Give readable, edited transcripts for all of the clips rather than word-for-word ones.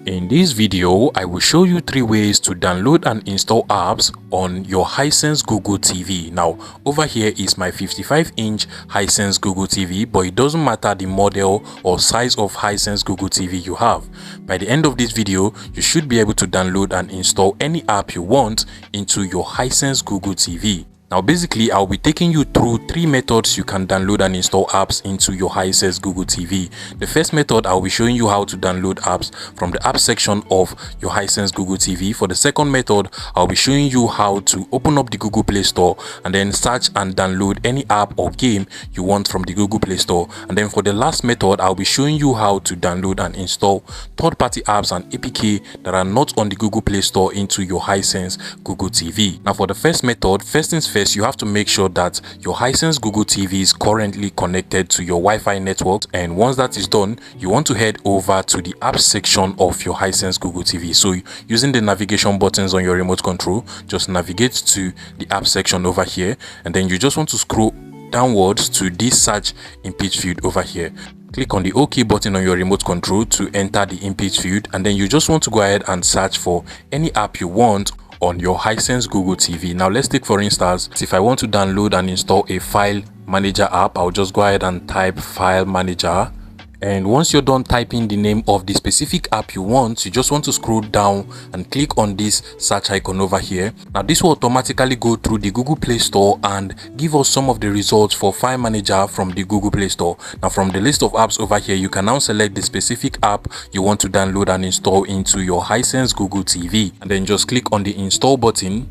In this video, I will show you 3 ways to download and install apps on your Hisense Google TV. Now, over here is my 55-inch Hisense Google TV, but it doesn't matter the model or size of Hisense Google TV you have. By the end of this video, you should be able to download and install any app you want into your Hisense Google TV. Now basically, I'll be taking you through 3 methods you can download and install apps into your Hisense Google TV. The first method, I'll be showing you how to download apps from the app section of your Hisense Google TV. For the second method, I'll be showing you how to open up the Google Play Store and then search and download any app or game you want from the Google Play Store. And then for the last method, I'll be showing you how to download and install third-party apps and APK that are not on the Google Play Store into your Hisense Google TV. Now for the first method, first things first, you have to make sure that your Hisense Google TV is currently connected to your Wi-Fi network, and once that is done, you want to head over to the app section of your Hisense Google TV. So using the navigation buttons on your remote control, just navigate to the app section over here, and then you just want to scroll downwards to this search image field over here. Click on the OK button on your remote control to enter the image field, and then you just want to go ahead and search for any app you want on your Hisense Google TV. Now let's take for instance, if I want to download and install a file manager app, I'll just go ahead and type file manager. And once you're done typing the name of the specific app you want, you just want to scroll down and click on this search icon over here. Now this will automatically go through the Google Play Store and give us some of the results for File Manager from the Google Play Store. Now from the list of apps over here, you can now select the specific app you want to download and install into your Hisense Google TV, and then just click on the install button.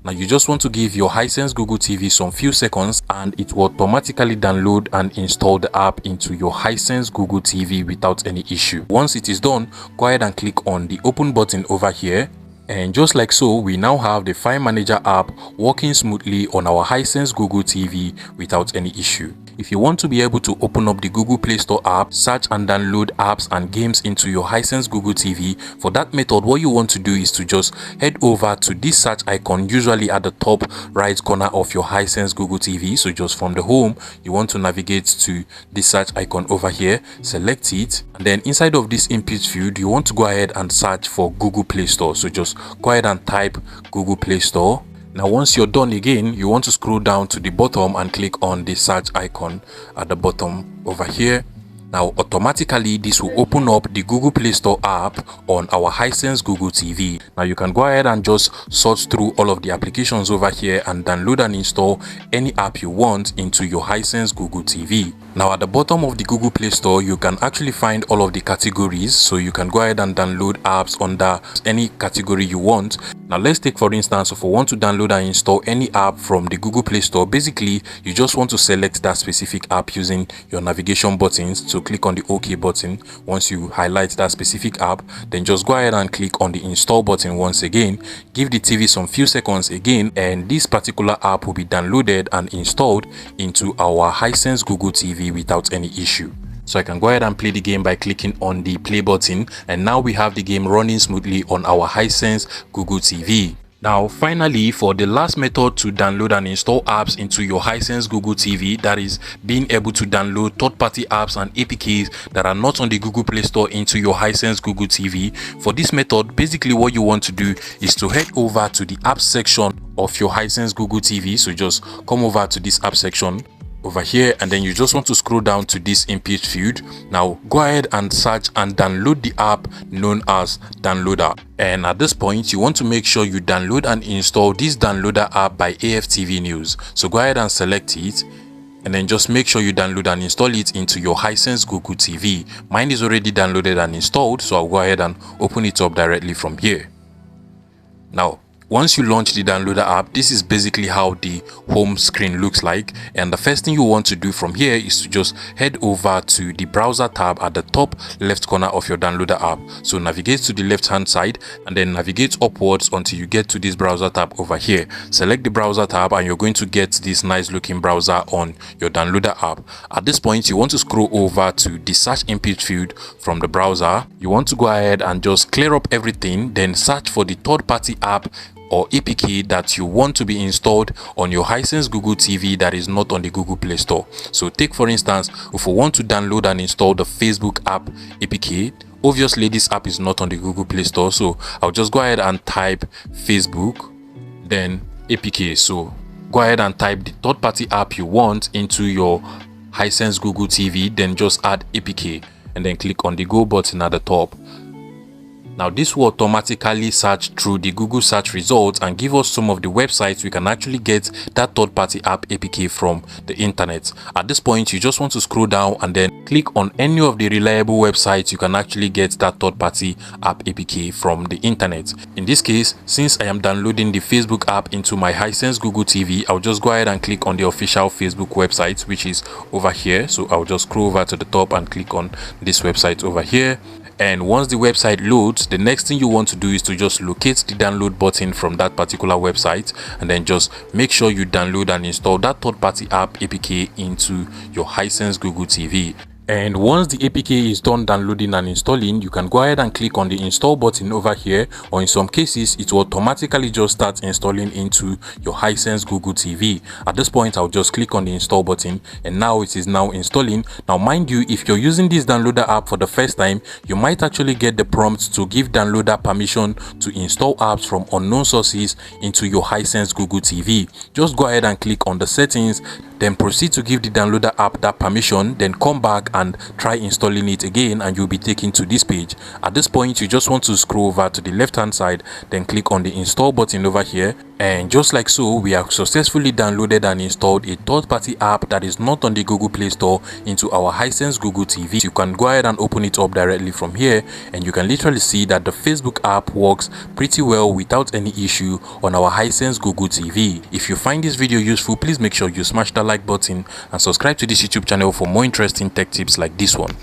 Now you just want to give your Hisense Google TV some few seconds and it will automatically download and install the app into your Hisense Google TV without any issue. Once it is done, go ahead and click on the open button over here. And just like so, we now have the File Manager app working smoothly on our Hisense Google TV without any issue. If you want to be able to open up the Google Play Store app, search and download apps and games into your Hisense Google TV, for that method, what you want to do is to just head over to this search icon, usually at the top right corner of your Hisense Google TV. So just from the home, you want to navigate to this search icon over here, select it, and then inside of this input field, you want to go ahead and search for Google Play Store. So just go ahead and type Google Play Store. Now once you're done, again you want to scroll down to the bottom and click on the search icon at the bottom over here. Now automatically this will open up the Google Play Store app on our Hisense Google TV. Now you can go ahead and just search through all of the applications over here and download and install any app you want into your Hisense Google TV. Now at the bottom of the Google Play Store, you can actually find all of the categories, so you can go ahead and download apps under any category you want. Now let's take for instance, if you want to download and install any app from the Google Play Store, basically you just want to select that specific app using your navigation buttons. So click on the OK button. Once you highlight that specific app, then just go ahead and click on the install button once again. Give the TV some few seconds again, and this particular app will be downloaded and installed into our Hisense Google TV without any issue. So I can go ahead and play the game by clicking on the play button, and now we have the game running smoothly on our Hisense Google TV. Now finally, for the last method to download and install apps into your Hisense Google TV, that is being able to download third-party apps and APKs that are not on the Google Play Store into your Hisense Google TV. For this method, basically what you want to do is to head over to the app section of your Hisense Google TV. So just come over to this app section over here, and then you just want to scroll down to this input field. Now go ahead and search and download the app known as Downloader, and at this point you want to make sure you download and install this Downloader app by AFTV News. So go ahead and select it, and then just make sure you download and install it into your Hisense Google TV. Mine is already downloaded and installed, so I'll go ahead and open it up directly from here. Now once you launch the Downloader app, this is basically how the home screen looks like, and the first thing you want to do from here is to just head over to the browser tab at the top left corner of your Downloader app. So navigate to the left hand side and then navigate upwards until you get to this browser tab over here. Select the browser tab and you're going to get this nice looking browser on your Downloader app. At this point, you want to scroll over to the search input field from the browser. You want to go ahead and just clear up everything, then search for the third-party app or APK that you want to be installed on your Hisense Google TV that is not on the Google Play Store. So take for instance, if you want to download and install the Facebook app APK Obviously this app is not on the Google Play Store, so I'll just go ahead and type Facebook, then APK. So go ahead and type the third-party app you want into your Hisense Google TV, then just add APK and then click on the go button at the top. Now this will automatically search through the Google search results and give us some of the websites we can actually get that third-party app APK from the internet. At this point, you just want to scroll down and then click on any of the reliable websites you can actually get that third-party app APK from the internet. In this case, since I am downloading the Facebook app into my Hisense Google TV, I'll just go ahead and click on the official Facebook website, which is over here. So I'll just scroll over to the top and click on this website over here. And once the website loads, the next thing you want to do is to just locate the download button from that particular website, and then just make sure you download and install that third-party app APK into your Hisense Google TV. And once the APK is done downloading and installing, you can go ahead and click on the install button over here, or in some cases it will automatically just start installing into your Hisense Google TV. At this point, I'll just click on the install button and now it is now installing. Now mind you, if you're using this downloader app for the first time, you might actually get the prompt to give downloader permission to install apps from unknown sources into your Hisense Google TV. Just go ahead and click on the settings, then proceed to give the downloader app that permission, then come back and try installing it again and you'll be taken to this page. At this point, you just want to scroll over to the left hand side, then click on the install button over here, and just like so, we have successfully downloaded and installed a third-party app that is not on the Google Play Store into our Hisense Google TV. You can go ahead and open it up directly from here, and you can literally see that the Facebook app works pretty well without any issue on our Hisense Google TV. If you find this video useful, please make sure you smash that like button and subscribe to this YouTube channel for more interesting tech tips like this one.